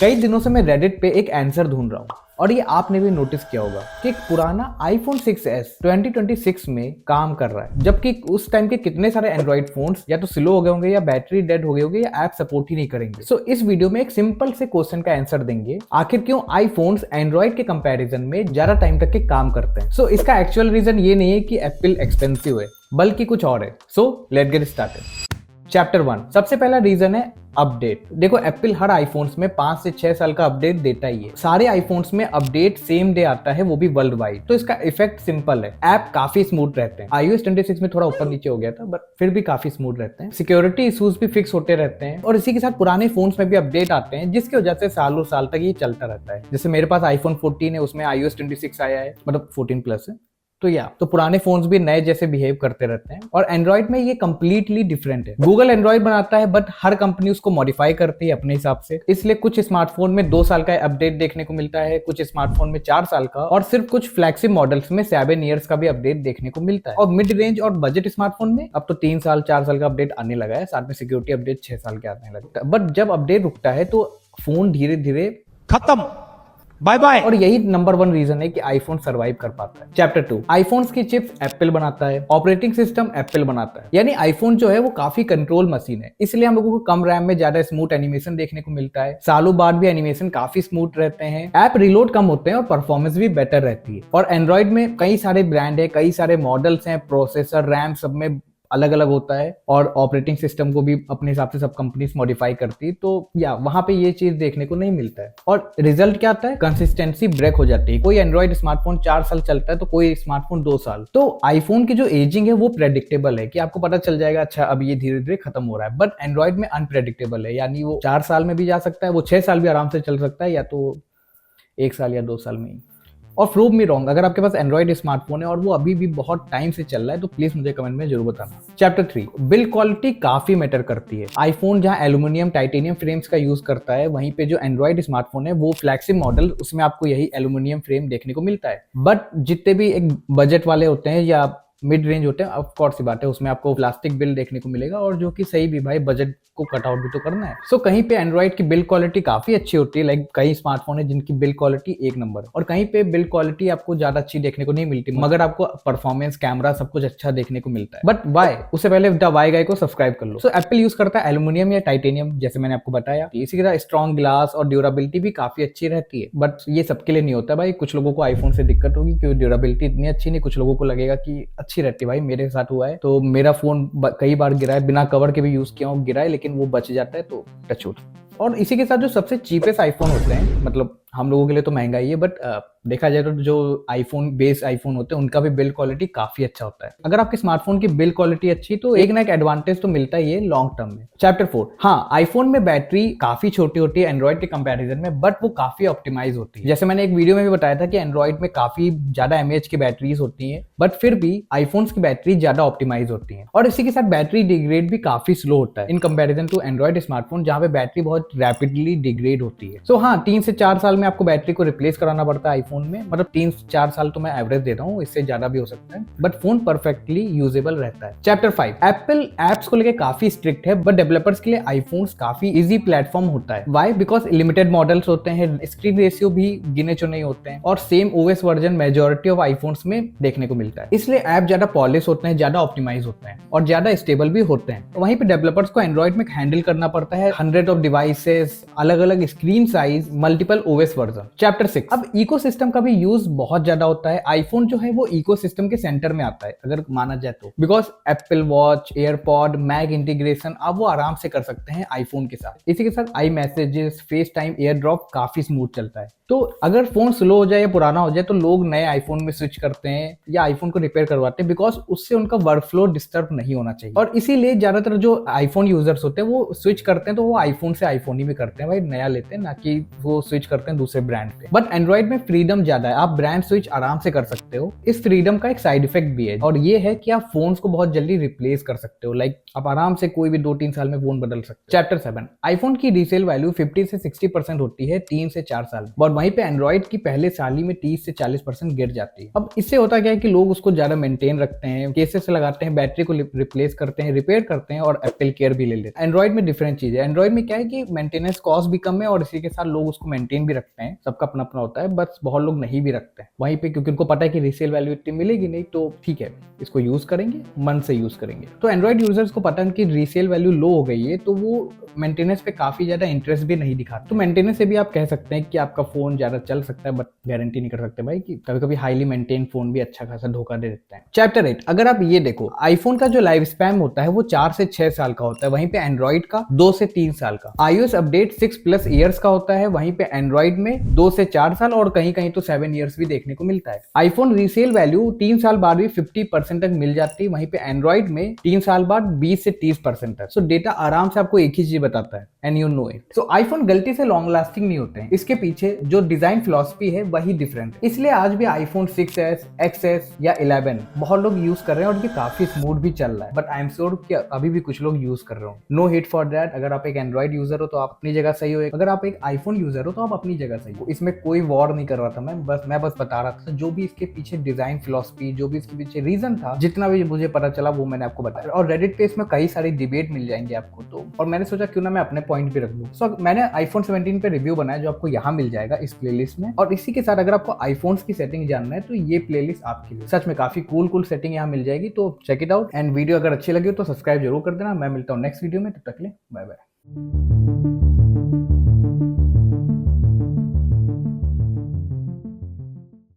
कई दिनों से मैं रेडिट पे एक आंसर ढूंढ रहा हूँ और ये आपने भी नोटिस किया होगा कि एक पुराना iPhone 6s 2026 में काम कर रहा है, जबकि उस टाइम के कितने सारे एंड्रॉइड फोन्स या तो स्लो हो गए होंगे या बैटरी डेड हो गए होंगे या ऐप सपोर्ट ही नहीं करेंगे। सो इस वीडियो में एक सिंपल से क्वेश्चन का आंसर देंगे, आखिर क्यों iPhones एंड्रॉइड के कंपैरिजन में ज्यादा टाइम तक के काम करते हैं। सो इसका एक्चुअल रीजन ये नहीं है कि एप्पल एक्सपेंसिव है, बल्कि कुछ और है। So let's get started. Chapter 1, सबसे पहला रीजन है अपडेट। देखो एप्पल हर आईफोन्स में 5 से 6 साल का अपडेट देता ही है। सारे आईफोन्स में अपडेट सेम डे आता है, वो भी वर्ल्ड वाइड। तो इसका इफेक्ट सिंपल है, ऐप काफी स्मूथ रहते हैं। iOS 26 में थोड़ा ऊपर नीचे हो गया था, बट फिर भी काफी स्मूथ रहते हैं। सिक्योरिटी इश्यूज भी फिक्स होते रहते हैं और इसी के साथ पुराने फोन्स में भी अपडेट आते हैं, जिसकी वजह से सालों साल तक ये चलता रहता है। जैसे मेरे पास iPhone 14 है, उसमें iOS 26 आया है, मतलब 14 प्लस है। तो पुराने फोन्स भी नए जैसे बिहेव करते रहते हैं। और एंड्रॉइड में ये कंप्लीटली डिफरेंट है। गूगल एंड्रॉइड बनाता है, बट हर कंपनी उसको मॉडिफाई करती है अपने हिसाब से। इसलिए कुछ स्मार्टफोन में 2 साल का अपडेट देखने को मिलता है, कुछ स्मार्टफोन में 4 साल का, और सिर्फ कुछ फ्लैगशिप मॉडल्स में 7 ईयर्स का भी अपडेट देखने को मिलता है। और मिड रेंज और बजट स्मार्टफोन में अब तो 3 साल 4 साल का अपडेट आने लगा है, साथ में सिक्योरिटी अपडेट 6 साल के आने लगता है। बट जब अपडेट रुकता है तो फोन धीरे धीरे खत्म, बाय बाय। और यही नंबर 1 रीजन है कि आईफोन सरवाइव कर पाता है। चैप्टर 2, आईफोन्स की चिप्स एप्पल बनाता है, ऑपरेटिंग सिस्टम एप्पल बनाता है। यानी आईफोन जो है वो काफी कंट्रोल मशीन है, इसलिए हम लोगों को कम रैम में ज्यादा स्मूथ एनिमेशन देखने को मिलता है। सालों बाद भी एनिमेशन काफी स्मूथ रहते हैं, ऐप रिलोड कम होते हैं और परफॉर्मेंस भी बेटर रहती है। और एंड्रॉइड में कई सारे ब्रांड है, कई सारे मॉडल्स हैं, प्रोसेसर रैम सब में अलग अलग होता है, और ऑपरेटिंग सिस्टम को भी अपने हिसाब से सब कंपनीज मॉडिफाई करती है। तो या वहां पे ये चीज देखने को नहीं मिलता है। और रिजल्ट क्या आता है, कंसिस्टेंसी ब्रेक हो जाती है। कोई एंड्रॉइड स्मार्टफोन 4 साल चलता है तो कोई स्मार्टफोन 2 साल। तो आईफोन की जो एजिंग है वो प्रेडिक्टेबल है कि आपको पता चल जाएगा अच्छा अब ये धीरे धीरे खत्म हो रहा है। बट एंड्रॉइड में अनप्रेडिक्टेबल है, यानी वो 4 साल में भी जा सकता है, वो 6 साल भी आराम से चल सकता है, या तो 1 साल या 2 साल में ही। और प्रूव मी रॉन्ग, अगर आपके पास एंड्रॉइड स्मार्टफोन है और वो अभी भी बहुत टाइम से चल रहा है तो प्लीज मुझे कमेंट में जरूर बताना। चैप्टर 3, बिल्ड क्वालिटी काफी मैटर करती है। आईफोन जहां एल्यूमिनियम टाइटेनियम फ्रेम्स का यूज करता है, वहीं पे जो एंड्रॉइड स्मार्टफोन है वो फ्लैगशिप मॉडल, उसमें आपको यही एल्यूमिनियम फ्रेम देखने को मिलता है। बट जितने भी एक बजट वाले होते हैं या मिड रेंज होते हैं, ऑफ कोर्स सी बात है, उसमें आपको प्लास्टिक बिल्ड देखने को मिलेगा, और जो कि सही भी, भाई बजट को कट आउट भी तो करना है। सो कहीं पे एंड्रॉइड की बिल्ड क्वालिटी काफी अच्छी होती है, लाइक कई स्मार्टफोन है जिनकी बिल्ड क्वालिटी 1 नंबर है, और कहीं पे बिल्ड क्वालिटी आपको ज्यादा अच्छी देखने को नहीं मिलती, मगर आपको परफॉर्मेंस कैमरा सब कुछ अच्छा देखने को मिलता है। बट वाई, उससे पहले द वाई गाय को सब्सक्राइब कर लो। सो एप्पल यूज करता है एल्यूमिनियम या टाइटेनियम, जैसे मैंने आपको बताया। इसी के साथ स्ट्रॉन्ग ग्लास और ड्यूरेबिलिटी भी काफी अच्छी रहती है। बट ये सबके लिए नहीं होता भाई, कुछ लोगों को आईफोन से दिक्कत होगी क्योंकि ड्यूरेबिलिटी इतनी अच्छी नहीं, कुछ लोगों को लगेगा कि अच्छी रहती है। भाई मेरे साथ हुआ है, तो मेरा फोन कई बार गिरा है, बिना कवर के भी यूज किया हूँ, गिरा है, लेकिन वो बच जाता है, तो टच वुड। और इसी के साथ जो सबसे चीपेस्ट आईफोन होते हैं, मतलब हम लोगों के लिए तो महंगा ही है, बट देखा जाए तो जो आईफोन बेस आईफोन होते हैं उनका भी बिल्ड क्वालिटी काफी अच्छा होता है। अगर आपके स्मार्टफोन की बिल्ड क्वालिटी अच्छी तो एक ना एक एडवांटेज तो मिलता ही है लॉन्ग टर्म में। चैप्टर 4, हाँ आईफोन में बैटरी काफी छोटी होती है एंड्रॉइड के कंपैरिजन में, बट वो काफी ऑप्टिमाइज होती है। जैसे मैंने एक वीडियो में भी बताया था कि एंड्रॉइड में काफी ज्यादा एमएएच की बैटरीज होती है, बट फिर भी आईफोन्स की बैटरी ज्यादा ऑप्टिमाइज होती है। और इसी के साथ बैटरी डिग्रेड भी काफी स्लो होता है in comparison to Android smartphone, जहां पे बैटरी बहुत रैपिडली डिग्रेड होती है। सो हाँ, 3 से 4 साल में आपको बैटरी को रिप्लेस कराना पड़ता है आईफोन में, मतलब 3 से 4 साल तो मैं एवरेज दे रहा हूँ, इससे ज्यादा भी हो सकता है, बट फोन परफेक्टली यूजेबल रहता है। चैप्टर 5, एप्पल एप्स को लेकर काफी स्ट्रिक्ट है, बट डेवलपर्स के लिए आईफोन्स काफी इजी प्लेटफॉर्म होता है। वाई? बिकॉज लिमिटेड मॉडल्स होते हैं, स्क्रीन रेशियो भी गिने चुने होते हैं, और same OS version majority of iPhones में देखने को मिलता है। इसलिए ऐप ज्यादा पॉलिश होते हैं, ज्यादा ऑप्टिमाइज होते हैं, और ज्यादा स्टेबल भी होते हैं। वहीं पे डेवलपर्स को एंड्रॉइड में हैंडल करना पड़ता है 100 ऑफ डिवाइसेस, अलग अलग screen size, multiple OS version. Chapter 6, अब इकोसिस्टम का भी यूज बहुत ज्यादा होता है। आईफोन जो है वो इकोसिस्टम के सेंटर में आता है अगर माना जाए तो, because Apple watch, AirPod, Mac integration आप वो आराम से कर सकते हैं आईफोन के साथ। इसी के साथ iMessages, FaceTime, AirDrop काफी स्मूथ चलता है। तो अगर फोन स्लो हो जाए या पुराना हो जाए तो लोग नए आईफोन में स्विच करते हैं या आईफोन को रिपेयर करवाते हैं, बिकॉज उससे उनका वर्क फ्लो डिस्टर्ब नहीं होना चाहिए। और इसीलिए ज्यादातर जो आईफोन यूजर्स होते हैं वो स्विच करते हैं तो वो आईफोन से आईफोन ही में करते हैं, भाई नया लेते हैं, ना कि वो स्विच करते हैं दूसरे ब्रांड पे। बट एंड्रॉइड में फ्रीडम ज्यादा है, आप ब्रांड स्विच आराम से कर सकते हो। इस फ्रीडम का एक साइड इफेक्ट भी है, और ये है कि आप फोन्स को बहुत जल्दी रिप्लेस कर सकते हो, लाइक आप आराम से कोई भी 2-3 साल में फोन बदल सकते हो। चैप्टर 7, आईफोन की रीसेल वैल्यू 50 से 60% होती है 3 से 4 साल में, और वहीं पे एंड्रॉइड की पहले साल ही में 30 से 40% गिर जाती है। अब इससे होता क्या है कि लोग उसको ज्यादा मेंटेन रखते हैं, केसेस लगाते हैं, बैटरी को रिप्लेस करते हैं, रिपेयर करते हैं और एप्पल केयर भी ले लेते हैं। एंड्रॉइड में डिफरेंट चीज है। एंड्रॉइड में क्या है कि मेंटेनेंस कॉस्ट भी कम है और इसी के साथ लोग उसको मेंटेन भी रखते हैं। सबका अपना अपना होता है, बस बहुत लोग नहीं भी रखते हैं वहीं पे, क्योंकि उनको पता है कि रीसेल वैल्यू इतनी मिलेगी नहीं, तो ठीक है इसको यूज करेंगे, मन से यूज करेंगे। तो एंड्रॉइड यूजर्स को पता है कि रीसेल वैल्यू लो हो गई है, तो वो मेंटेनेंस पे काफी ज्यादा इंटरेस्ट भी नहीं दिखाते। तो मेंटेनेंस से भी आप कह सकते हैं कि आपका फोन ज्यादा चल सकता है, बट गारंटी नहीं कर सकते भाई कि कभी कभी हाईली मेंटेन फोन भी अच्छा खासा धोखा दे देता है। चैप्टर 8, अगर आप ये देखो, आईफोन का जो लाइफ स्पैन होता है वो 4 से 6 साल का होता है, वहीं पे एंड्रॉइड का 2 से 3 साल का। iOS अपडेट 6+ ईयर्स का होता है, वहीं पे एंड्रॉइड में 2 से 4 साल और कहीं कहीं तो 7 ईयर्स भी देखने को मिलता है। आईफोन रीसेल वैल्यू 3 साल बाद भी 50% तक मिल जाती है, वहीं पे एंड्रॉइड में 3 साल बाद 20 से 30% तक। सो डेटा आराम से आपको एक ही चीज बताता है, and you know it. So iPhone गलती से लॉन्ग लास्टिंग नहीं होते हैं, इसके पीछे जो डिजाइन फिलॉसफी है वही डिफरेंट है। इसलिए आज भी आईफोन 6s, XS या 11 बहुत लोग यूज कर रहे हैं और ये काफी स्मूथ भी चल रहा है, बट आई एम श्योर कि अभी भी कुछ लोग यूज कर रहे हो। No hit for that. अगर आप एक एंड्रॉइड यूजर हो तो आप अपनी जगह सही हो, अगर आप एक आईफोन यूजर हो तो आप अपनी जगह सही हो। इसमें कोई वॉर नहीं कर रहा था मैं बस बता रहा था जो भी इसके पीछे डिजाइन फिलॉसफी, जो भी इसके पीछे रीजन था, जितना भी मुझे पता चला वो मैंने आपको बताया। और रेडिट पे इसमें कई सारी डिबेट मिल जाएंगे आपको, तो और मैंने सोचा क्यों ना मैं अपने पॉइंट भी रख लूं। सो मैंने आईफोन 17 पे रिव्यू बनाया जो आपको यहाँ मिल जाएगा इस प्लेलिस्ट में। और इसी के साथ अगर आपको आईफोन्स की सेटिंग जानना है तो ये प्लेलिस्ट आपके लिए, सच में काफी कूल सेटिंग यहाँ मिल जाएगी, तो check it out. And video अगर अच्छी लगी हो तो सब्सक्राइब जरूर कर देना। मैं मिलता हूँ नेक्स्ट वीडियो में, तब तक के लिए बाय बाय।